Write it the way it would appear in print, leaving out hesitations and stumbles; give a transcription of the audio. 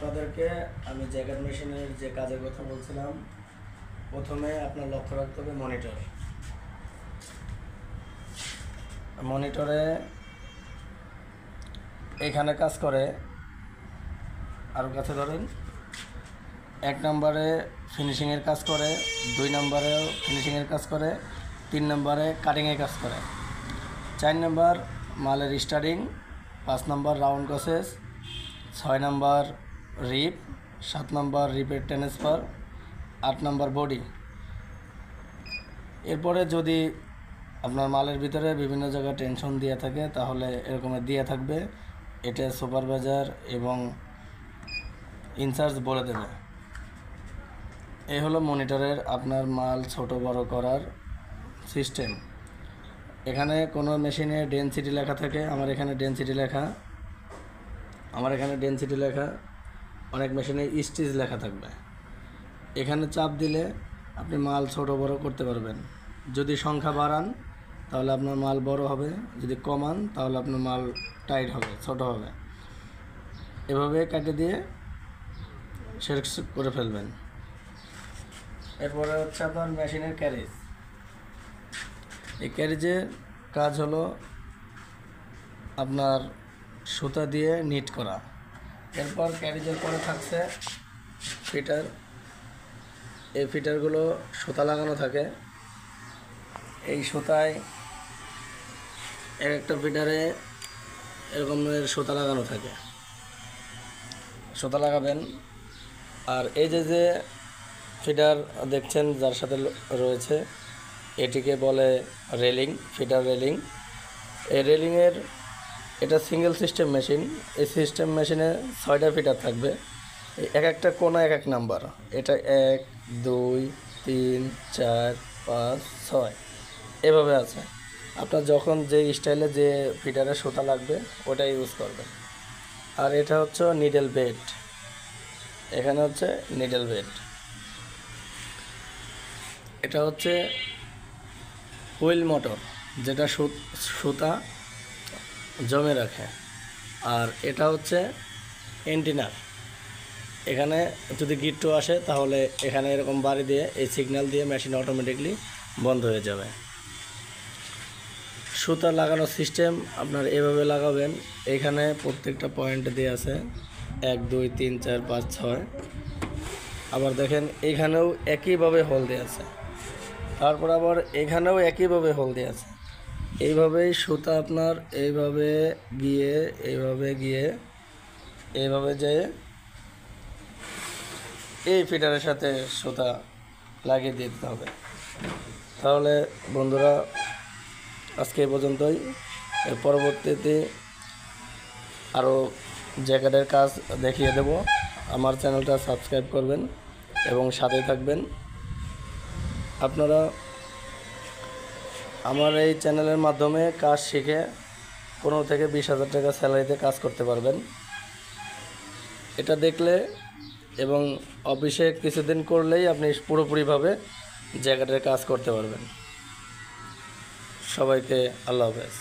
আপনাদেরকে আমি জ্যাকেট মেশিনের যে কাজের কথা বলছিলাম, প্রথমে আপনার লক্ষ্য রাখতে হবে মনিটরে এখানে কাজ করে, আর কাছে ধরেন 1 নম্বরে ফিনিশিংয়ের কাজ করে, 2 নম্বরেও ফিনিশিংয়ের কাজ করে, 3 নম্বরে কাটিংয়ের কাজ করে, 4 নম্বর মালের স্টারিং, 5 নম্বর রাউন্ড গসেস, 6 নম্বর রিপ, 7 নম্বর রিপের ট্রান্সফার, 8 নম্বর বডি। এরপরে যদি আপনার মালের ভিতরে বিভিন্ন জায়গায় টেনশন দিয়ে থাকে তাহলে এরকমের দিয়ে থাকবে, এটা সুপারভাইজার এবং ইনচার্জ বলে দেবে। এই হলো মনিটরের আপনার মাল ছোট বড় করার সিস্টেম। এখানে কোনো মেশিনে ডেনসিটি লেখা থাকে, আমার এখানে ডেনসিটি লেখা, অনেক মেশিনে স্টিচ লেখা থাকবে। এখানে চাপ দিলে আপনি মাল ছোট বড় করতে পারবেন। যদি সংখ্যা বাড়ান তাহলে আপনার মাল বড় হবে, যদি কমান তাহলে আপনার মাল টাইট হবে, ছোট হবে। এভাবে কেটে দিয়ে শেষ করে ফেলবেন। এরপরে হচ্ছে আপনার মেশিনের ক্যারেজ। এই ক্যারেজের কাজ হলো আপনার সুতা দিয়ে নিট করা। এরপর ক্যারেজের পরে থাকছে ফিটার। এই ফিটারগুলো সুতা লাগানো থাকে। এই সুতায় একটা ফিটারে এরকমের সুতা লাগানো থাকে, সুতা লাগাবেন। আর এই যে ফিটার দেখছেন যার সাথে রয়েছে, এটিকে বলে রেলিং, ফিটার রেলিং। এই রেলিংয়ের এটা সিঙ্গেল সিস্টেম মেশিন। এই সিস্টেম মেশিনে 6টা ফিটার থাকবে, এক একটা কোণা এক এক নাম্বার। এটা 1 2 3 4 5 6 এভাবে আছে। আপনার যখন যে স্টাইলে যে ফিটারের সুতা লাগবে ওটা ইউজ করবেন। আর এটা হচ্ছে নিডল বেড, এখানে হচ্ছে নিডল বেড। এটা হচ্ছে হুইল মোটর, যেটা সুতা জমে রাখে। আর এটা হচ্ছে এন্টিনার। এখানে যদি গিট্টু আসে তাহলে এখানে এরকম বাড়ি দিয়ে এই সিগন্যাল দিয়ে মেশিন অটোমেটিকলি বন্ধ হয়ে যাবে। সুতা লাগানোর সিস্টেম আপনার এভাবে লাগাবেন। এখানে প্রত্যেকটা পয়েন্ট দিয়ে আছে 1 2 3 4 5 6। আবার দেখেন এখানেও একইভাবে হোল দেওয়া আছে, তারপর আবার এখানেও একইভাবে হোল দেওয়া আছে। এইভাবেই সুতা আপনার এইভাবে যেয়ে এই ফিটারের সাথে সুতা লাগিয়ে দিতে হবে। তাহলে বন্ধুরা আজকে এই পর্যন্তই। এর পরবর্তীতে আরও জ্যাকেটের কাজ দেখিয়ে দেব। আমার চ্যানেলটা সাবস্ক্রাইব করবেন এবং সাথে থাকবেন। আপনারা আমার এই চ্যানেলের মাধ্যমে কাজ শিখে 15 থেকে 20,000 টাকা স্যালারিতে কাজ করতে পারবেন। এটা দেখলে এবং অফিসে কিছুদিন করলেই আপনি পুরোপুরিভাবে জ্যাকেটের কাজ করতে পারবেন। সবাইকে আল্লাহ হাফেজ।